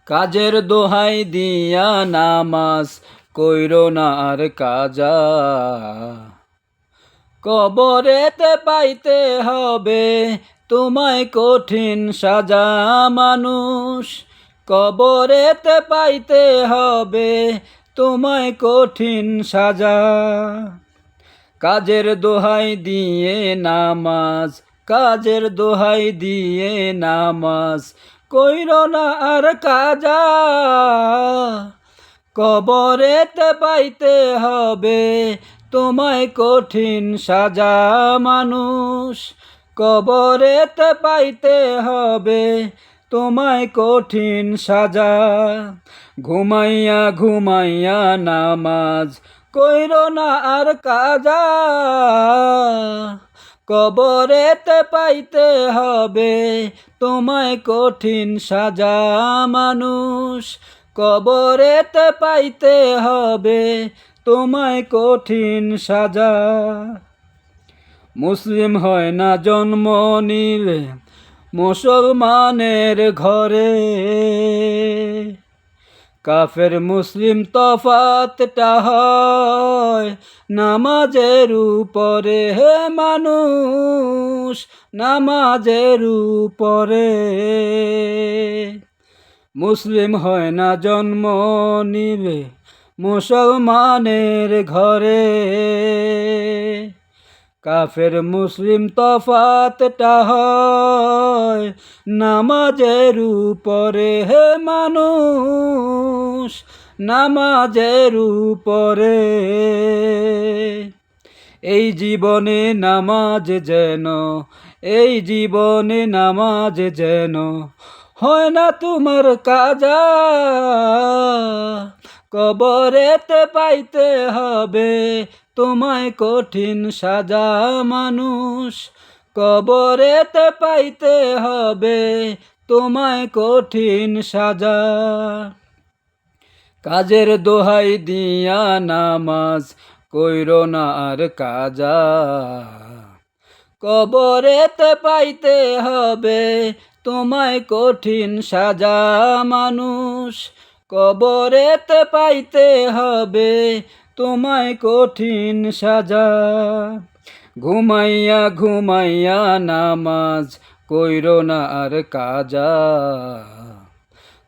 কাজের দোহাই দিয়া নামাজ কইরো না আর কাজা, কবরেতে পাইতে হবে তোমায় কঠিন সাজা। মানুষ কবরেতে পাইতে হবে তোমায় কঠিন সাজা। কাজের দোহাই দিয়ে নামাজ, কাজের দোহাই দিয়ে নামাজ কইরো না আর কাজা, কবরেতে পাইতে হবে তোমায় কঠিন সাজা। মানুষ কবরেতে পাইতে হবে তোমায় কঠিন সাজা। ঘুমাইয়া ঘুমাইয়া নামাজ কইরো না আর কাজা, কবরেতে পাইতে হবে তোমায় কঠিন সাজা। মানুষ কবরেতে পাইতে হবে তোমায় কঠিন সাজা। মুসলিম হয় না জন্ম নিলে মুসলমানের ঘরে, কাফের মুসলিম তফাতটা হয় নামাজের উপরে। হে মানুষ নামাজের উপরে, মুসলিম হয় না জন্ম নিলে মুসলমানের ঘরে, কাফের মুসলিম তফাতটা হয় নামাজের উপরে। হে মানুষ নামাজের উপরে, এই জীবনে নামাজ যেন, এই জীবনে নামাজ যেন হয় না তোমার কাজা, কবরেতে পাইতে হবে তোমায় কঠিন সাজা। মানুষ কবরেতে পাইতে হবে তোমায় কঠিন সাজা। কাজের দোহাই দিয়া নামাজ কইরো না আর কাজা, কবরেতে পাইতে হবে তোমায় কঠিন সাজা। মানুষ কবরেতে পাইতে হবে তোমায় কঠিন সাজা। ঘুমাইয়া ঘুমাইয়া নামাজ কইরো না আর কাজা,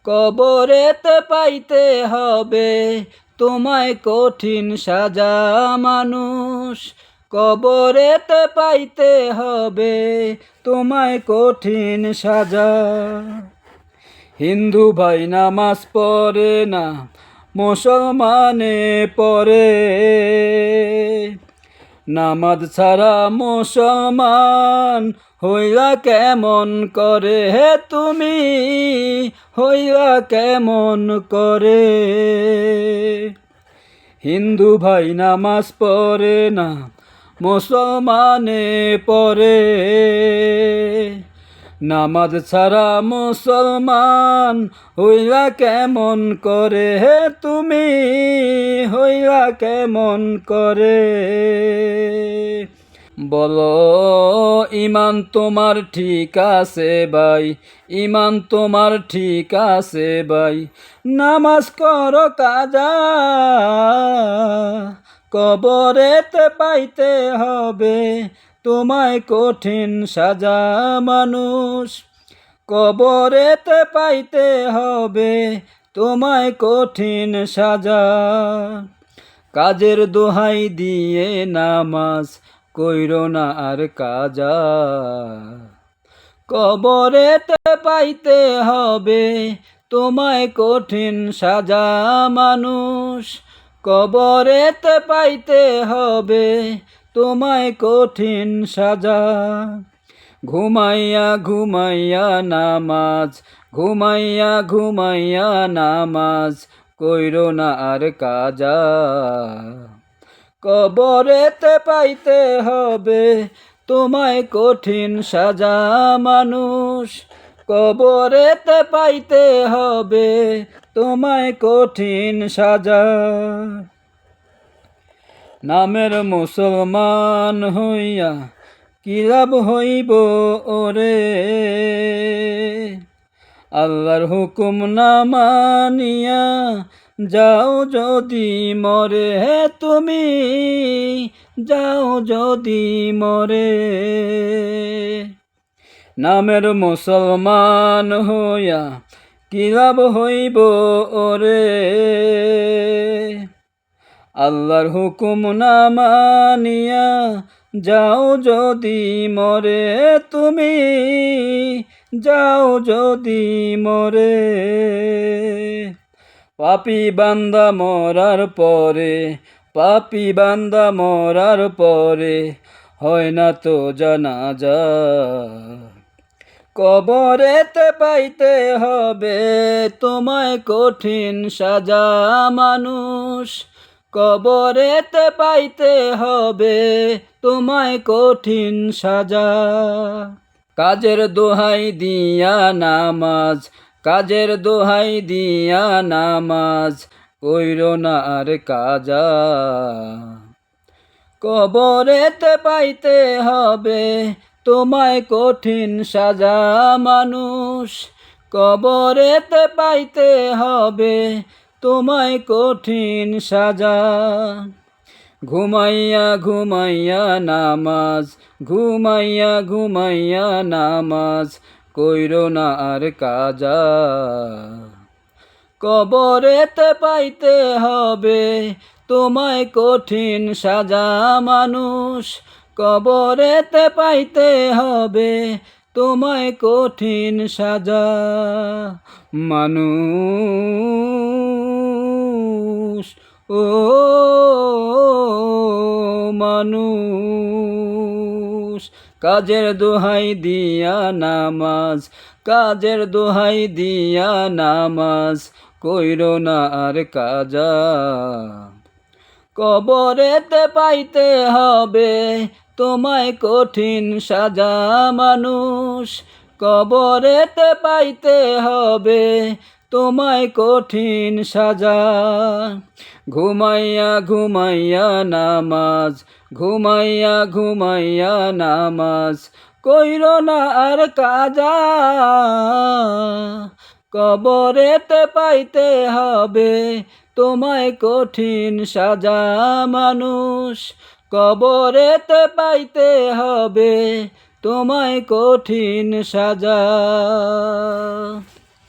কবরেতে পাইতে হবে তোমায় কঠিন সাজা। মানুষ কবরেতে পাইতে হবে তোমায় কঠিন সাজা। হিন্দু ভাই নামাজ পড়ে না মুসলমানে পড়ে, নামাজ ছাড়া মুসলমান হইলা কেমন করে। হে তুমি হইলা কেমন করে, হিন্দু ভাই নামাজ পড়ে না মুসলমানে পড়ে, নামাজ ছাড়া মুসলমান হইলা কেমন করে। হে তুমি হইলা কেমন করে, বলো ইমান তোমার ঠিক আছে ভাই, ইমান তোমার ঠিক আছে ভাই, নামাজ করো কাজা, কবরেতে পাইতে হবে তোমায় কঠিন সাজা। মানুষ কবরেতে পাইতে হবে তোমায় কঠিন সাজা। কাজের দোহাই দিয়ে নামাজ কইরো না আর কাজা, কবরেতে পাইতে হবে তোমায় কঠিন সাজা। মানুষ কবরেতে পাইতে হবে তোমায় কঠিন সাজা। ঘুমাইয়া ঘুমাইয়া নামাজ, ঘুমাইয়া ঘুমাইয়া নামাজ কইরো না আর কাজা, কবরেতে পাইতে হবে তোমায় কঠিন সাজা। মানুষ কবরেতে পাইতে হবে তোমায় কঠিন সাজা। নামের মুসলমান হইয়া কি লাভ হইব ওরে, আল্লাহর হুকুম না মানিয়া যাও যদি মরে তুমি, যাও যদি মরে। নামের মুসলমান হইয়া কি লাভ হইব ওরে, আল্লাহর হুকুম না মানিয়া যাও যদি মরে তুমি, যাও যদি মরে। পাপী বান্দা মরার পরে, পাপী বান্দা মরার পরে হয় না তো জানাজা, কবরেতে পাইতে হবে তোমায় কঠিন সাজা মানুষ, কবরেতে পাইতে হবে তোমায় কঠিন সাজা। কাজের দোহাই দিয়া নামাজ, কাজের দোহাই দিয়া নামাজ কইরো না আর কাজা, কবরেতে পাইতে হবে তোমায় কঠিন সাজা মানুষ, কবরেতে পাইতে হবে তোমায় কঠিন সাজা। ঘুমাইয়া ঘুমাইয়া নামাজ, ঘুমাইয়া ঘুমাইয়া নামাজ কইরো না আর কাজা, কবরেতে পাইতে হবে তোমায় কঠিন সাজা মানুষ, কবরেতে পাইতে হবে তোমায় কঠিন সাজা মানুষ। ও মানুষ, কাজের দোহাই দিয়া নামাজ, কাজের দোহাই দিয়া নামাজ কইরো না আর কাজা, কবরেতে পাইতে হবে তোমায় কঠিন সাজা মানুষ, কবরেতে পাইতে হবে তোমায় কঠিন সাজা। ঘুমাইয়া ঘুমাইয়া নামাজ, ঘুমাইয়া ঘুমাইয়া নামাজ কইরো না আর কাজা, কবরেতে পাইতে হবে তোমায় কঠিন সাজা মানুষ, কবরেতে পাইতে হবে তোমায় কঠিন সাজা।